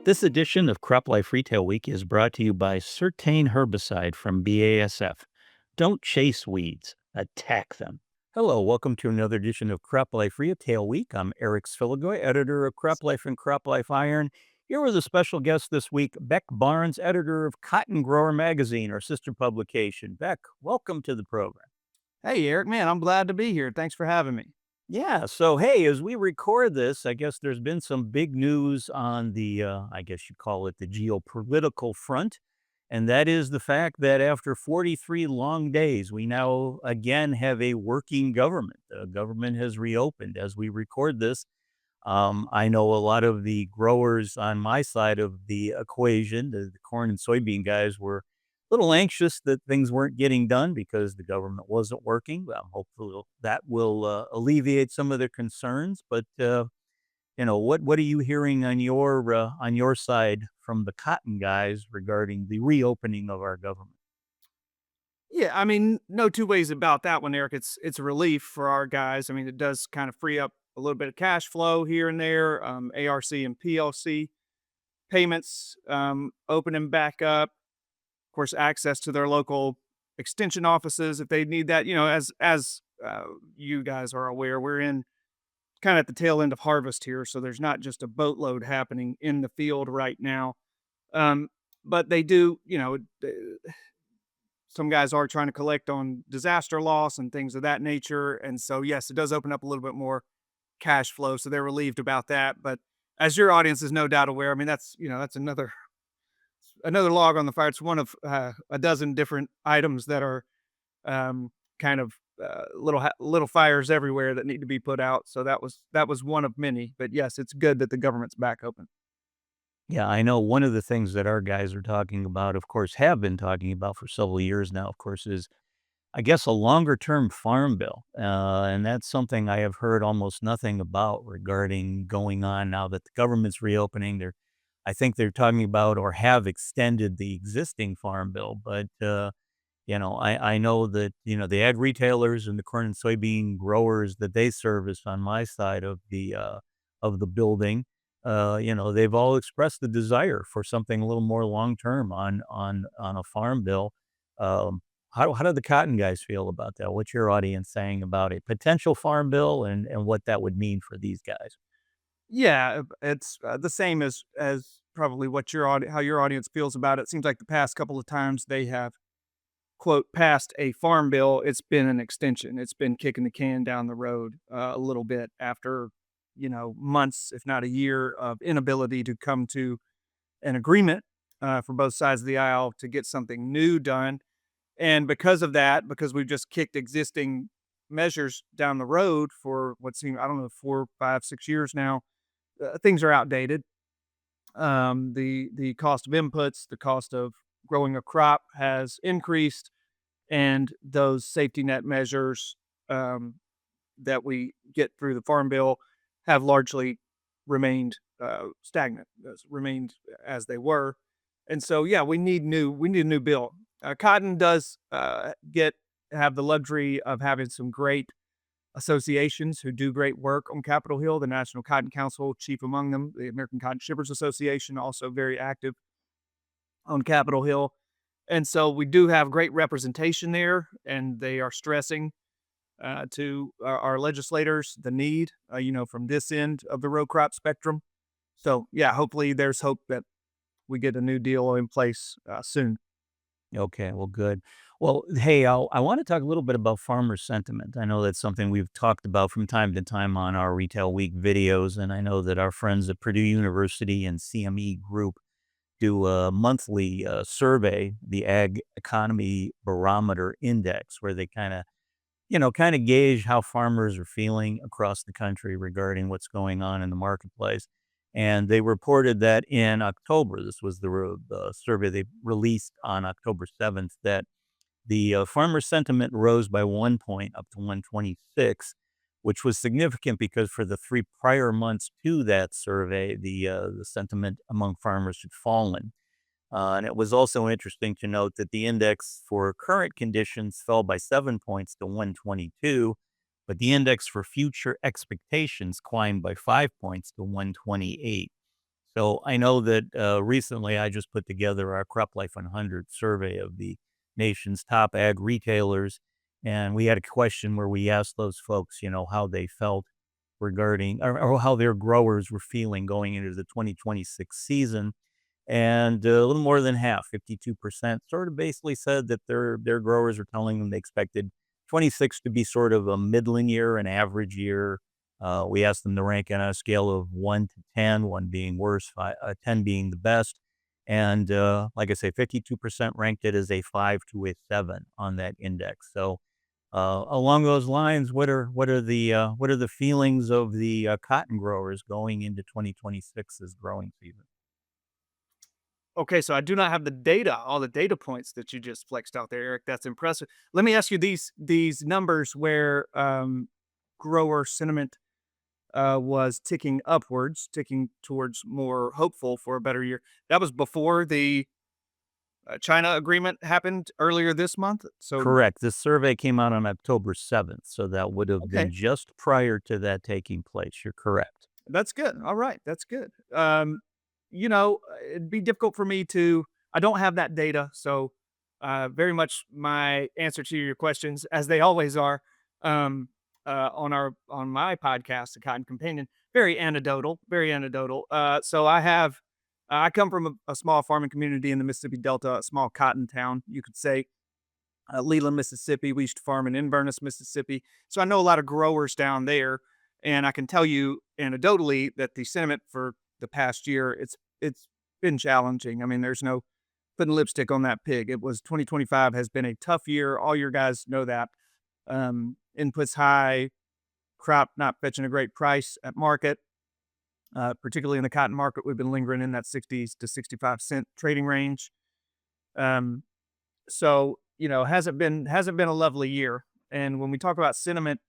This edition of CropLife Retail Week is brought to you by Certain Herbicide from BASF. Don't chase weeds, attack them. Hello, welcome to another edition of CropLife Retail Week. I'm Eric Sfiligoj, editor of CropLife and CropLife Iron. Here with a special guest this week, Beck Barnes, editor of Cotton Grower Magazine, our sister publication. Beck, welcome to the program. Hey, Eric, man, I'm glad to be here. Thanks for having me. Yeah. So, hey, as we record this, I guess there's been some big news on I guess you call it the geopolitical front. And that is the fact that after 43 long days, we now again have a working government. The government has reopened as we record this. I know a lot of the growers on my side of the equation, the corn and soybean guys, were a little anxious that things weren't getting done because the government wasn't working. Hopefully that will alleviate some of their concerns. But what are you hearing on your side from the cotton guys regarding the reopening of our government? Yeah, I mean, no two ways about that one, Eric. It's a relief for our guys. I mean, it does kind of free up a little bit of cash flow here and there. ARC and PLC payments opening back up. Of course, access to their local extension offices if they need that. As you guys are aware, we're in kind of at the tail end of harvest here, so there's not just a boatload happening in the field right now. Um, but they do, some guys are trying to collect on disaster loss and things of that nature. And so, yes, it does open up a little bit more cash flow. So they're relieved about that. But as your audience is no doubt aware, I mean, that's another log on the fire. It's one of a dozen different items that are kind of little fires everywhere that need to be put out. So that was one of many. But yes, it's good that the government's back open. Yeah, I know one of the things that our guys are talking about, of course, have been talking about for several years now, of course, is I guess a longer term farm bill. And that's something I have heard almost nothing about regarding going on now that the government's reopening. I think they're talking about or have extended the existing farm bill. But, I know that, the ag retailers and the corn and soybean growers that they service on my side of the building, they've all expressed the desire for something a little more long term on a farm bill. How do the cotton guys feel about that? What's your audience saying about a potential farm bill and what that would mean for these guys? Yeah, it's the same as probably how your audience feels about it. Seems like the past couple of times they have quote passed a farm bill, it's been an extension. It's been kicking the can down the road a little bit after months, if not a year, of inability to come to an agreement for both sides of the aisle to get something new done. And because of that, because we've just kicked existing measures down the road for what seemed, I don't know, 4, 5, 6 years now, things are outdated. The cost of inputs, the cost of growing a crop has increased, and those safety net measures um, that we get through the farm bill have largely remained stagnant, remained as they were. And so, yeah, we need a new bill. Cotton does get have the luxury of having some great associations who do great work on Capitol Hill. The National Cotton Council, chief among them, the American Cotton Shippers Association, also very active on Capitol Hill. And so we do have great representation there, and they are stressing to our legislators the need, from this end of the row crop spectrum. So, yeah, hopefully there's hope that we get a new deal in place soon. Okay, well, good. Well, hey, I want to talk a little bit about farmer sentiment. I know that's something we've talked about from time to time on our Retail Week videos, and I know that our friends at Purdue University and CME Group do a monthly survey, the Ag Economy Barometer Index, where they kind of gauge how farmers are feeling across the country regarding what's going on in the marketplace. And they reported that in October, this was the survey they released on October 7th, that the farmer sentiment rose by 1 point up to 126, which was significant because for the 3 prior months to that survey, the sentiment among farmers had fallen. And it was also interesting to note that the index for current conditions fell by 7 points to 122, but the index for future expectations climbed by 5 points to 128. So I know that recently I just put together our CropLife 100 survey of the nation's top ag retailers, and we had a question where we asked those folks, how they felt regarding or how their growers were feeling going into the 2026 season. And a little more than half, 52%, sort of basically said that their growers were telling them they expected 26 to be sort of a middling year, an average year. We asked them to rank on a scale of 1 to 10, 1 being worse, 10 being the best. And like I say, 52% ranked it as a 5 to a 7 on that index. So along those lines, what are the feelings of the cotton growers going into 2026's growing season? Okay, so I do not have the data, all the data points that you just flexed out there, Eric. That's impressive. Let me ask you these numbers where grower sentiment was ticking upwards, ticking towards more hopeful for a better year. That was before the China agreement happened earlier this month. So Correct. This survey came out on October 7th, so that would have been okay, just prior to that taking place. You're correct. that's good. All right, that's good. It'd be difficult for me to. I don't have that data, so very much my answer to your questions, as they always are, on my podcast, The Cotton Companion, very anecdotal, very anecdotal. So I come from a small farming community in the Mississippi Delta, a small cotton town, you could say. Leland, Mississippi. We used to farm in Inverness, Mississippi. So I know a lot of growers down there, and I can tell you anecdotally that the sentiment for the past year it's been challenging. I mean, there's no putting lipstick on that pig. It was 2025 has been a tough year. All your guys know that. Inputs high, crop not fetching a great price at market. Particularly in the cotton market, we've been lingering in that 60 to 65 cent trading range. Um, so, hasn't been a lovely year. And when we talk about sentiment,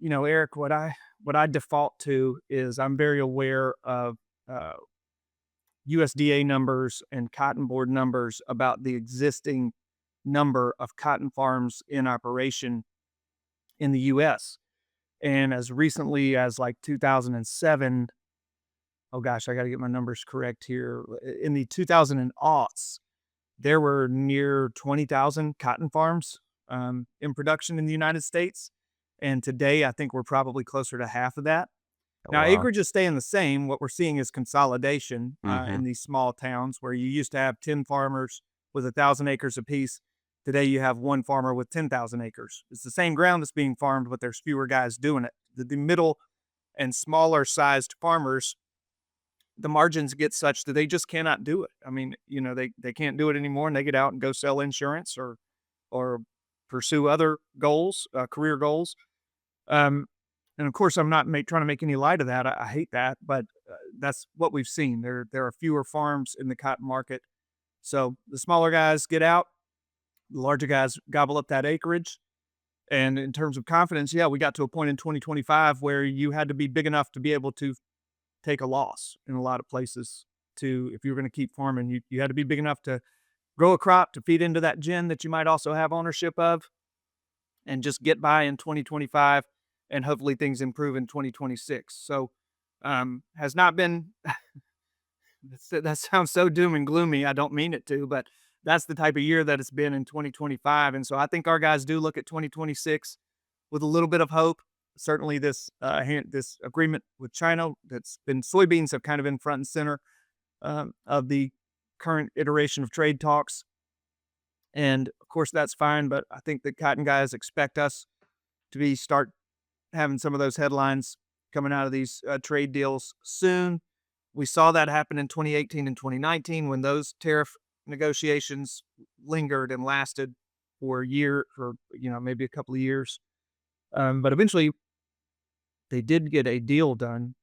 Eric, what I default to is I'm very aware of uh, USDA numbers and cotton board numbers about the existing number of cotton farms in operation in the US. And as recently as like 2007, oh gosh, I got to get my numbers correct here. In the 2000 and aughts, there were near 20,000 cotton farms in production in the United States. And today, I think we're probably closer to half of that. Oh, Now, wow. acreage is staying the same. What we're seeing is consolidation Mhm. in these small towns where you used to have 10 farmers with 1,000 acres apiece. Today, you have one farmer with 10,000 acres. It's the same ground that's being farmed, but there's fewer guys doing it. The middle and smaller sized farmers, the margins get such that they just cannot do it. I mean, they can't do it anymore, and they get out and go sell insurance or pursue other goals, career goals. Um, and of course, I'm not trying to make any light of that. I hate that, but that's what we've seen. There are fewer farms in the cotton market, so the smaller guys get out, the larger guys gobble up that acreage. And in terms of confidence, yeah, we got to a point in 2025 where you had to be big enough to be able to take a loss in a lot of places. To if you were going to keep farming, you had to be big enough to grow a crop to feed into that gin that you might also have ownership of, and just get by in 2025, and hopefully things improve in 2026. So, has not been that sounds so doom and gloomy. I don't mean it to, but that's the type of year that it's been in 2025. And so I think our guys do look at 2026 with a little bit of hope. Certainly, this agreement with China that's been soybeans have kind of been front and center of the current iteration of trade talks. And of course, that's fine. But I think the cotton guys expect us to be start having some of those headlines coming out of these trade deals soon. We saw that happen in 2018 and 2019 when those tariff negotiations lingered and lasted for a year, for maybe a couple of years. But eventually, they did get a deal done,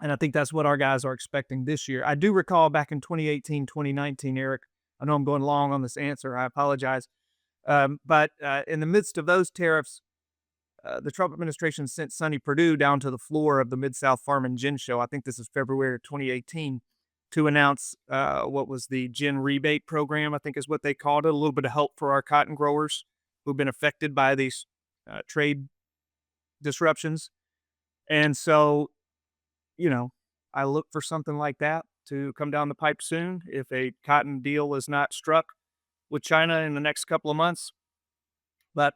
and I think that's what our guys are expecting this year. I do recall back in 2018, 2019, Eric. I know I'm going long on this answer. I apologize. But in the midst of those tariffs, the Trump administration sent Sonny Perdue down to the floor of the Mid South Farm and Gin Show. I think this is February of 2018 to announce what was the gin rebate program. I think is what they called it. A little bit of help for our cotton growers who've been affected by these trade disruptions. And so, you know, I look for something like that to come down the pipe soon if a cotton deal is not struck with China in the next couple of months. But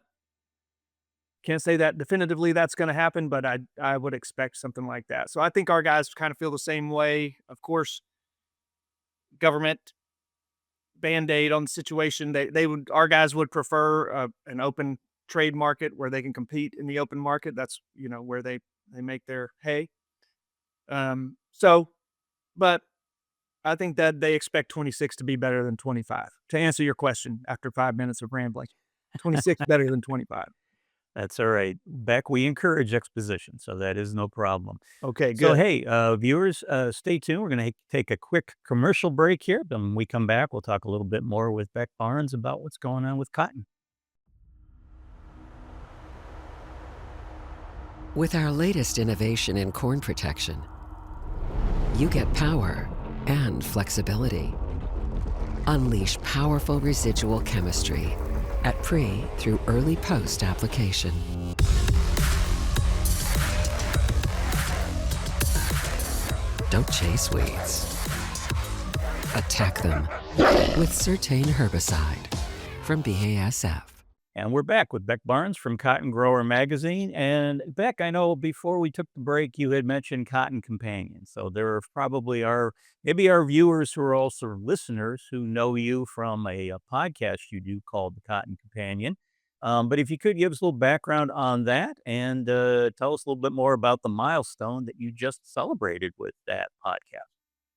can't say that definitively that's going to happen, but I would expect something like that. So I think our guys kind of feel the same way. Of course, government band-aid on the situation. They would our guys would prefer an open trade market where they can compete in the open market. That's where they make their hay. So, but I think that they expect 26 to be better than 25. To answer your question, after 5 minutes of rambling, 26 better than 25. That's all right. Beck, we encourage exposition, so that is no problem. Okay, So, good. hey, viewers, stay tuned. We're going to take a quick commercial break here. Then when we come back, we'll talk a little bit more with Beck Barnes about what's going on with cotton. With our latest innovation in corn protection, you get power and flexibility. Unleash powerful residual chemistry at pre through early post application. Don't chase weeds. Attack them with Certain herbicide from BASF. And we're back with Beck Barnes from Cotton Grower Magazine. And Beck, I know before we took the break, you had mentioned Cotton Companion. So there are probably maybe our viewers who are also listeners who know you from a podcast you do called The Cotton Companion. But if you could give us a little background on that and tell us a little bit more about the milestone that you just celebrated with that podcast.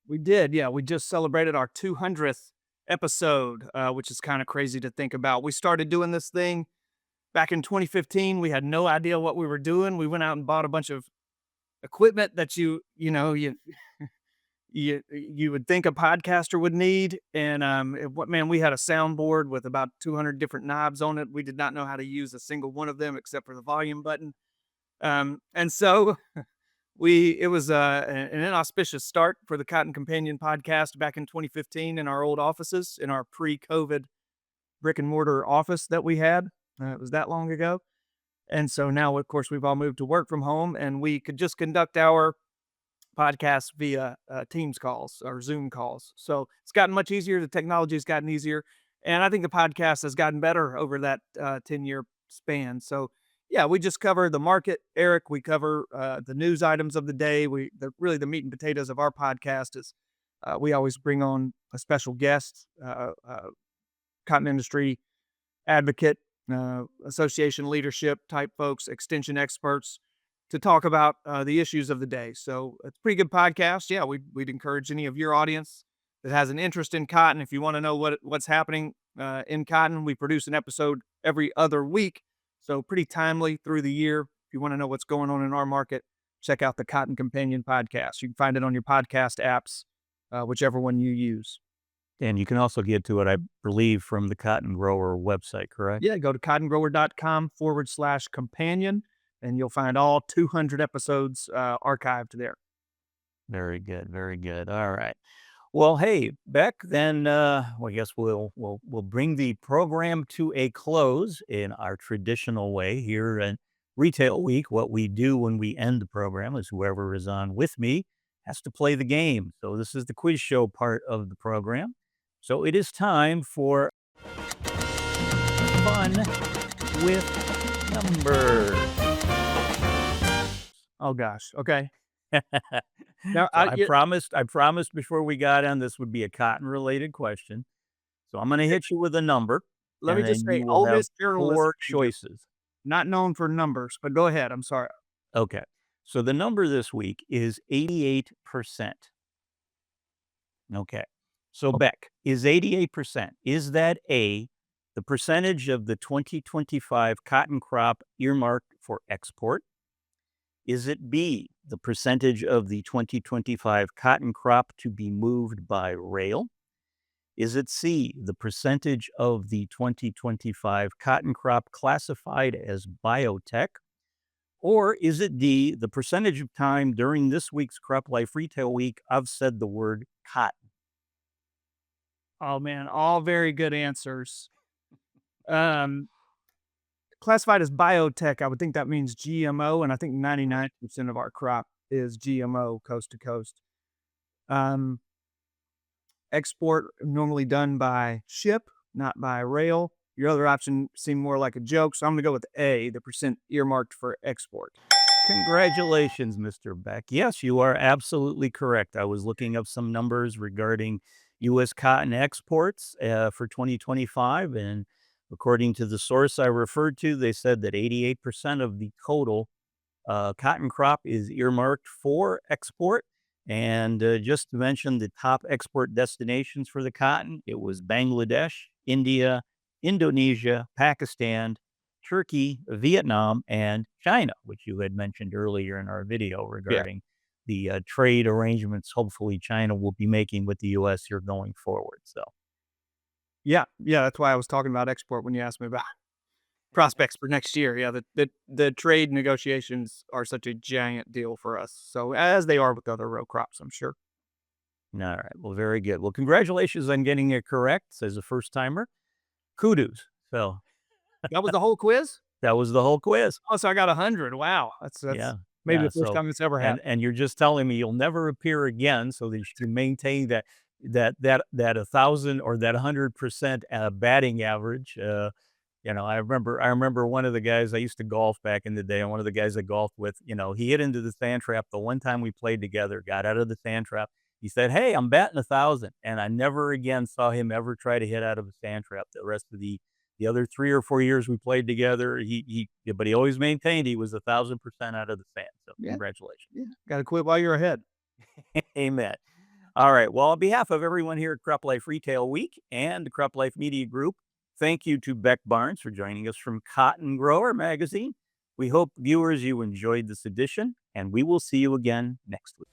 We did, yeah. We just celebrated our 200th episode, which is kind of crazy to think about. We started doing this thing back in 2015. We had no idea what we were doing. We went out and bought a bunch of equipment that you would think a podcaster would need. And man, we had a soundboard with about 200 different knobs on it. We did not know how to use a single one of them except for the volume button. And so it was an inauspicious start for the Cotton Companion podcast back in 2015 in our old offices, in our pre-COVID brick and mortar office that we had. It was that long ago. And so now, of course, we've all moved to work from home, and we could just conduct our podcast via Teams calls or Zoom calls. So it's gotten much easier. The technology has gotten easier. And I think the podcast has gotten better over that 10-year span. So yeah, we just cover the market, Eric. We cover the news items of the day. Really the meat and potatoes of our podcast is we always bring on a special guest, cotton industry advocate, association leadership type folks, extension experts to talk about the issues of the day. So it's a pretty good podcast. Yeah, we'd encourage any of your audience that has an interest in cotton. If you want to know what's happening in cotton, we produce an episode every other week. So pretty timely through the year. If you want to know what's going on in our market, check out the Cotton Companion podcast. You can find it on your podcast apps, whichever one you use. And you can also get to it, I believe, from the Cotton Grower website, correct? Yeah, go to cottongrower.com/companion, and you'll find all 200 episodes archived there. Very good, very good. All right. Well, hey, Beck, then I guess we'll bring the program to a close in our traditional way here in Retail Week. What we do when we end the program is whoever is on with me has to play the game. So this is the quiz show part of the program. So it is time for fun with numbers. Oh gosh. Okay. So Now, I promised before we got on this would be a cotton related question. So I'm going to hit you with a number let me and just then say, you will Ole have Miss journalism 4 major, choices. not known for numbers, but go ahead. I'm sorry. Okay. So the number this week is 88%. Okay. So Beck, is 88%, is that A, the percentage of the 2025 cotton crop earmarked for export? Is it B, the percentage of the 2025 cotton crop to be moved by rail? Is it C, the percentage of the 2025 cotton crop classified as biotech? Or is it D, the percentage of time during this week's CropLife Retail Week I've said the word cotton? Oh man, all very good answers. Um, Classified as biotech, I would think that means GMO, and I think 99% of our crop is GMO coast to coast. Um, Export normally done by ship, not by rail. Your other option seemed more like a joke, so I'm going to go with A, the percent earmarked for export. Congratulations, Mr. Beck. Yes, you are absolutely correct. I was looking up some numbers regarding U.S. cotton exports for 2025, and according to the source I referred to, they said that 88% of the total cotton crop is earmarked for export. And just to mention the top export destinations for the cotton, it was Bangladesh, India, Indonesia, Pakistan, Turkey, Vietnam, and China, which you had mentioned earlier in our video Yeah. regarding the trade arrangements hopefully China will be making with the U.S. here going forward. So, Yeah, yeah, that's why I was talking about export when you asked me about prospects for next year. Yeah, the trade negotiations are such a giant deal for us. So as they are with other row crops, I'm sure. all right. Well, very good. Well, congratulations on getting it correct as a first timer. Kudos. So, That was the whole quiz? that was the whole quiz. Oh, so I got 100. Wow. That's Yeah. maybe Yeah. the first So, time it's ever happened. and you're just telling me you'll never appear again so that you can maintain that 1,000 or that 100% batting average. I remember one of the guys I used to golf back in the day, and one of the guys I golfed with, he hit into the sand trap the one time we played together, got out of the sand trap. He said, "Hey, I'm batting 1,000," and I never again saw him ever try to hit out of a sand trap the rest of the other 3 or 4 years we played together. But he always maintained he was 1,000% out of the sand. So Yeah, congratulations. yeah. Got to quit while you're ahead. Amen. All right. Well, on behalf of everyone here at CropLife Retail Week and the CropLife Media Group, thank you to Beck Barnes for joining us from Cotton Grower Magazine. We hope, viewers, you enjoyed this edition, and we will see you again next week.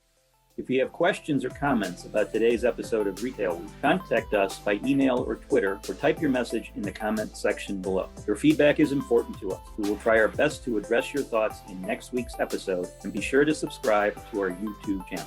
If you have questions or comments about today's episode of Retail Week, contact us by email or Twitter, or type your message in the comments section below. Your feedback is important to us. We will try our best to address your thoughts in next week's episode, and be sure to subscribe to our YouTube channel.